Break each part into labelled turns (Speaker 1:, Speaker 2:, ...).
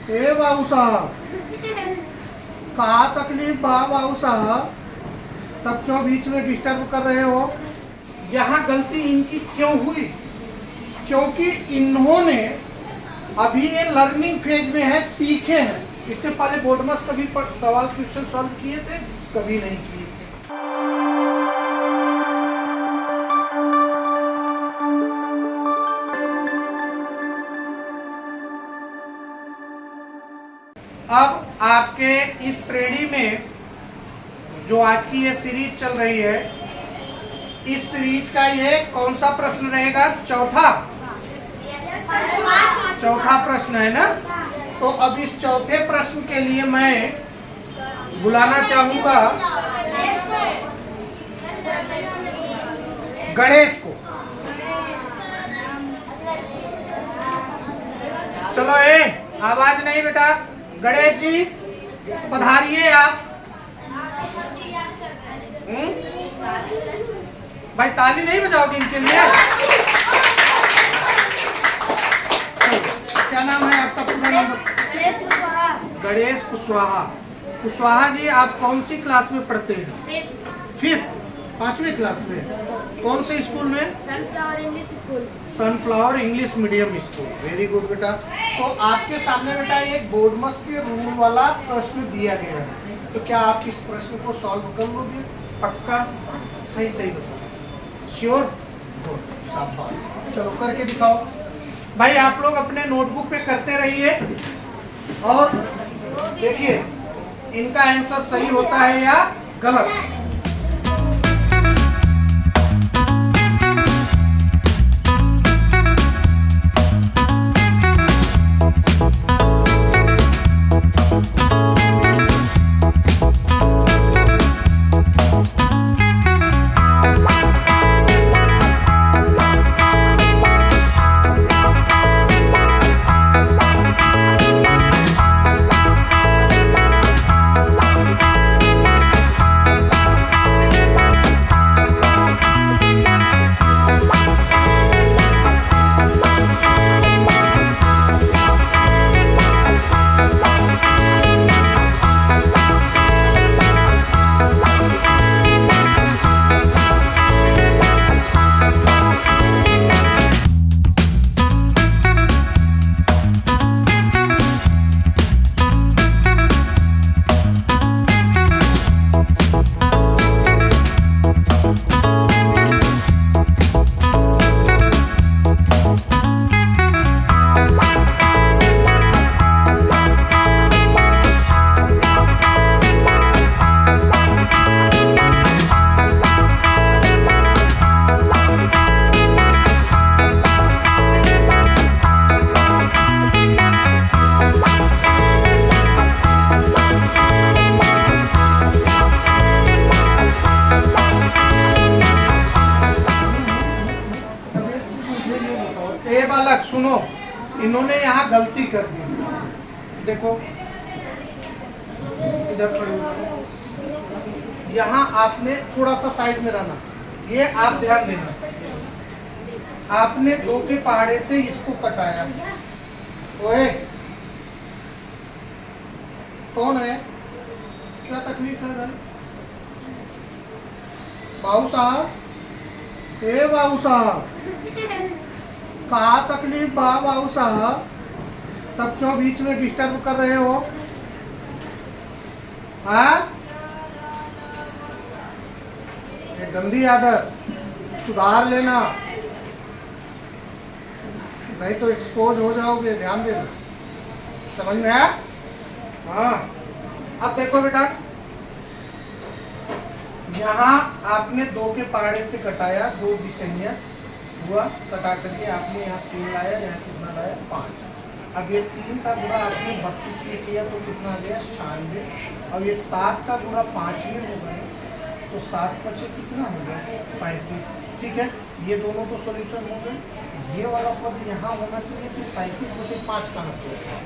Speaker 1: ए बाबू साहब, का तकलीफ बाबू साहब, तब क्यों बीच में डिस्टर्ब कर रहे हो? यहाँ गलती इनकी क्यों हुई? क्योंकि इन्होंने अभी ये लर्निंग फेज में है, सीखे हैं। इसके पहले बोर्ड में कभी सवाल क्वेश्चन सॉल्व किए थे? कभी नहीं किए थे। अब आपके इस श्रेणी में जो आज की ये सीरीज चल रही है, इस सीरीज का ये कौन सा प्रश्न रहेगा? चौथा प्रश्न है ना। तो अब इस चौथे प्रश्न के लिए मैं बुलाना चाहूंगा गणेश को। चलो आवाज नहीं बेटा। गणेश जी पधारिए आप। भाई ताली नहीं बजाओगे इनके लिए? क्या नाम है आपका? पूरा नाम? गणेश कुशवाहा। कुशवाहा जी, आप कौन सी क्लास में पढ़ते हैं? फिफ्थ, 5वीं क्लास में। कौन से स्कूल में?
Speaker 2: Sunflower English school.
Speaker 1: Sunflower English medium school. Very good बेटा। तो आपके सामने बेटा एक बोर्डमस के रूल वाला प्रश्न दिया गया है, तो क्या आप इस प्रश्न को सॉल्व कर लोगे? पक्का? सही बताओ। श्योर? गुड, शाबाश। चलो करके दिखाओ भाई। आप लोग अपने नोटबुक पे करते रहिए और देखिए इनका आंसर सही होता है या गलत। बालक सुनो, इन्होंने यहाँ गलती कर दी। देखो इधर यहाँ आपने थोड़ा सा साइड में रहना, ये आप ध्यान देना। आपने 2 के पहाड़े से इसको कटाया। ओए कौन है? क्या तकलीफ है बाबू साहब? ए बाबू साहब, का तकलीफ बाबू साहब, तब क्यों बीच में डिस्टर्ब कर रहे हो? हाँ, ये गंदी आदत सुधार लेना, नहीं तो एक्सपोज हो जाओगे। ध्यान देना, समझ में आया? हाँ। अब देखो बेटा, यहाँ आपने 2 के पहाड़े से कटाया, 2 दिशा हुआ, कटा करके आपने यहाँ 3 लाया, यहाँ कितना लाया? 5। अब ये 3 का गुणा आपने 32 में किया तो कितना आ गया? 96। अब ये 7 का गुणा 5 में हो गया तो 7 बचे कितना हो गया? 35। ठीक है, ये दोनों तो सॉल्यूशन हो गए। ये वाला पद यहाँ होना चाहिए, तो 35/5 कहाँ से होगा?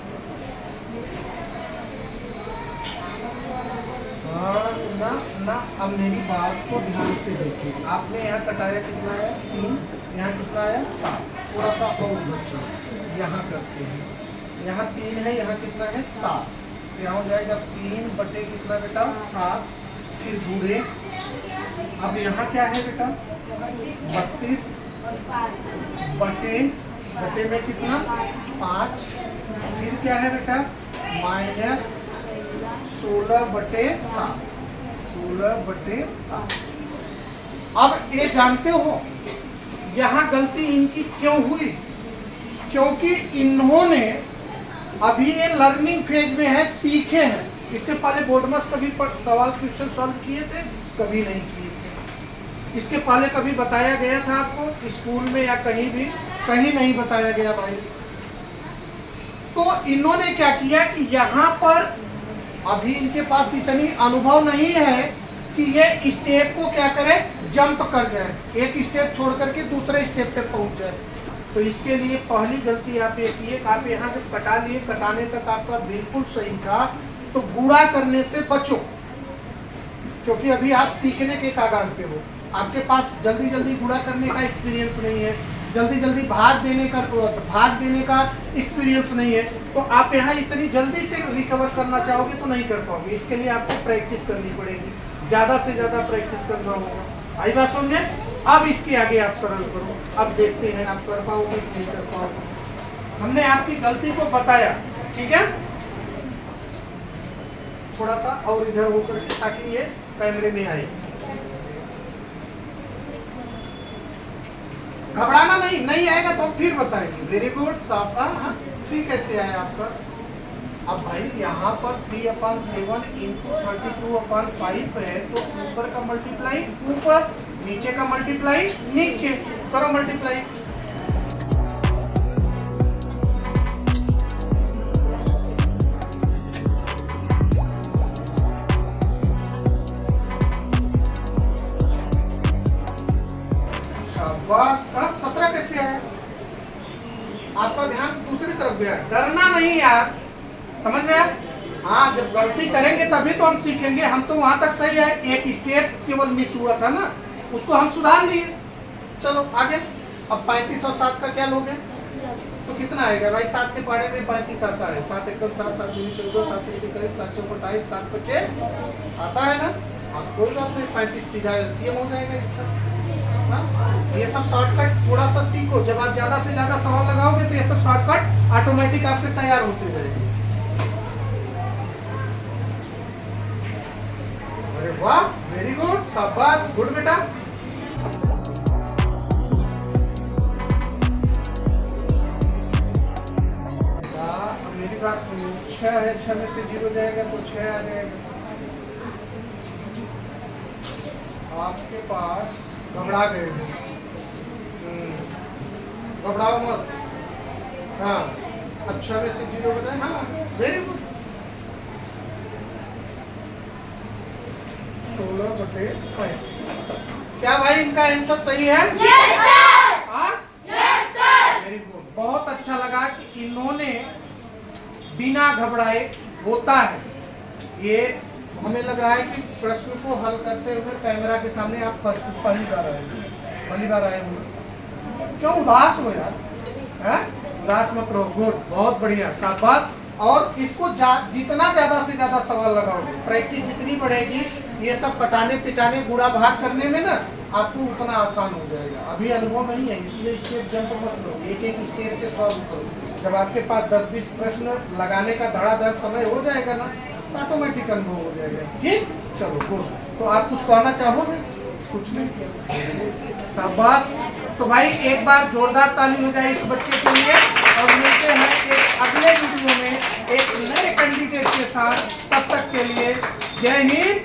Speaker 1: ना ना, अब मेरी बात को ध्यान से देखिए। आपने यहाँ कटाया कितना है? 3। यहाँ कितना है? 7। थोड़ा सा और बच्चा यहाँ करते हैं। यहाँ 3 है, यहाँ कितना है 7, तो यहाँ हो जाएगा 3 बटे कितना बेटा 7, फिर गुणे, अब यहाँ क्या है बेटा 32 बटे में कितना 5, फिर क्या है बेटा माइनस 16 बटे 7, 16 बटे 7। अब ये जानते हो यहाँ गलती इनकी क्यों हुई, क्योंकि इन्होंने अभी ये लर्निंग फेज में है, सीखे हैं। इसके पहले बोर्डमस कभी सवाल क्वेश्चन सॉल्व किए थे? कभी नहीं किए थे। इसके पहले कभी बताया गया था आपको स्कूल में या कहीं भी? कहीं नहीं बताया गया भाई। तो इन्होंने क्या किया कि यहाँ पर अभी इनके पास इतनी अनुभव नहीं है कि ये स्टेप को क्या करे, जंप कर जाए, एक स्टेप छोड़ करके दूसरे स्टेप पे पहुंच जाए। तो इसके लिए पहली गलती आप ये किए, आप यहाँ जब कटा लिए, कटाने तक आपका बिल्कुल सही था, तो गुणा करने से बचो, क्योंकि अभी आप सीखने के कागार पे हो। आपके पास जल्दी जल्दी गुणा करने का एक्सपीरियंस नहीं है, जल्दी जल्दी भाग देने का एक्सपीरियंस नहीं है, तो आप यहाँ इतनी जल्दी से रिकवर करना चाहोगे तो नहीं कर पाओगे। इसके लिए आपको प्रैक्टिस करनी पड़ेगी, ज़्यादा से ज़्यादा प्रैक्टिस करना होगा। आई बात समझे? अब इसके आगे आप सरल करो, अब देखते हैं आप कर पाओगे कि नहीं कर पाओगे। हमने आपकी गलती को बताया, ठीक है? थोड़ा सा और इधर होकर के ताकि ये कैमरे में आए। घबराना नहीं आएगा तो फिर बताएंगे। वेरी गुड, सावधान। हाँ, 3 कैसे आया आपका? अब भाई यहाँ पर 3/7 इंटू 32/5 है, तो ऊपर का मल्टीप्लाई ऊपर, नीचे का मल्टीप्लाई नीचे, करो मल्टीप्लाई। शाबाश। 17 कैसे आया? आपका ध्यान दूसरी तरफ गया। डरना नहीं यार, समझ गया? हाँ, जब गलती करेंगे तभी तो हम सीखेंगे। हम तो वहां तक सही है, एक स्टेप केवल मिस हुआ था ना, उसको हम सुधार लिए। चलो आगे। अब 35 और 7 का क्या लोगे? तो कितना आएगा भाई? 7 के पहाड़े में 35 आता है। 7 एकम 7, 7 दूनी 14, 7 3 21, 7 चौको 28, 7 5 आता है ना? अब कोई बात नहीं, 35 सीधा एलसीएम हो जाएगा इसका। हाँ? ये सब शॉर्टकट थोड़ा सा सीखो। जब आप ज्यादा से ज्यादा सवाल लगाओगे तो ये सब शॉर्टकट ऑटोमेटिक आपके तैयार होते रहेंगे। अरे वाह, वेरी गुड, शाबाश, गुड बेटा। मेरी बात सुनो, 6 है, 6 में से 0 जाएगा तो 6 आ जाएगा। आपके पास घबरा गए हो, घबराओ मत। हाँ, अब 6 में से 0 बताए। हाँ, वेरी गुड। 16/5। क्या भाई इनका आंसर सही है?
Speaker 2: Yes sir.
Speaker 1: हाँ,
Speaker 2: यस सर।
Speaker 1: Very good. बहुत अच्छा लगा कि इन्होंने बिना घबराए, होता है ये, हमें लग रहा है कि प्रश्न को हल करते हुए कैमरा के सामने आप पहली बार आए हो। क्यों उदास हो यार? है? उदास मत रहो। गुड, बहुत बढ़िया, शाबाश। और इसको जितना ज्यादा से ज्यादा सवाल लगाओगे, प्रैक्टिस जितनी बढ़ेगी, ये सब कटाने पिटाने गुणा भाग करने में ना आपको उतना आसान हो जाएगा। अभी अनुभव नहीं है, इसलिए स्टेप जंप मत लो, एक एक स्टेप से सॉल्व करो। जब आपके पास 10-20 प्रश्न लगाने का धड़ाधड़ समय हो जाएगा ना, तो ऑटोमेटिक अनुभव हो जाएगा। ठीक, चलो गुड। तो आप कुछ कहना चाहोगे? कुछ नहीं, शाबाश। तो भाई एक बार जोरदार ताली हो जाए इस बच्चे के लिए, और मिलते हैं एक अगले वीडियो में एक नए कैंडिडेट के साथ। तब तक के लिए जय हिंद।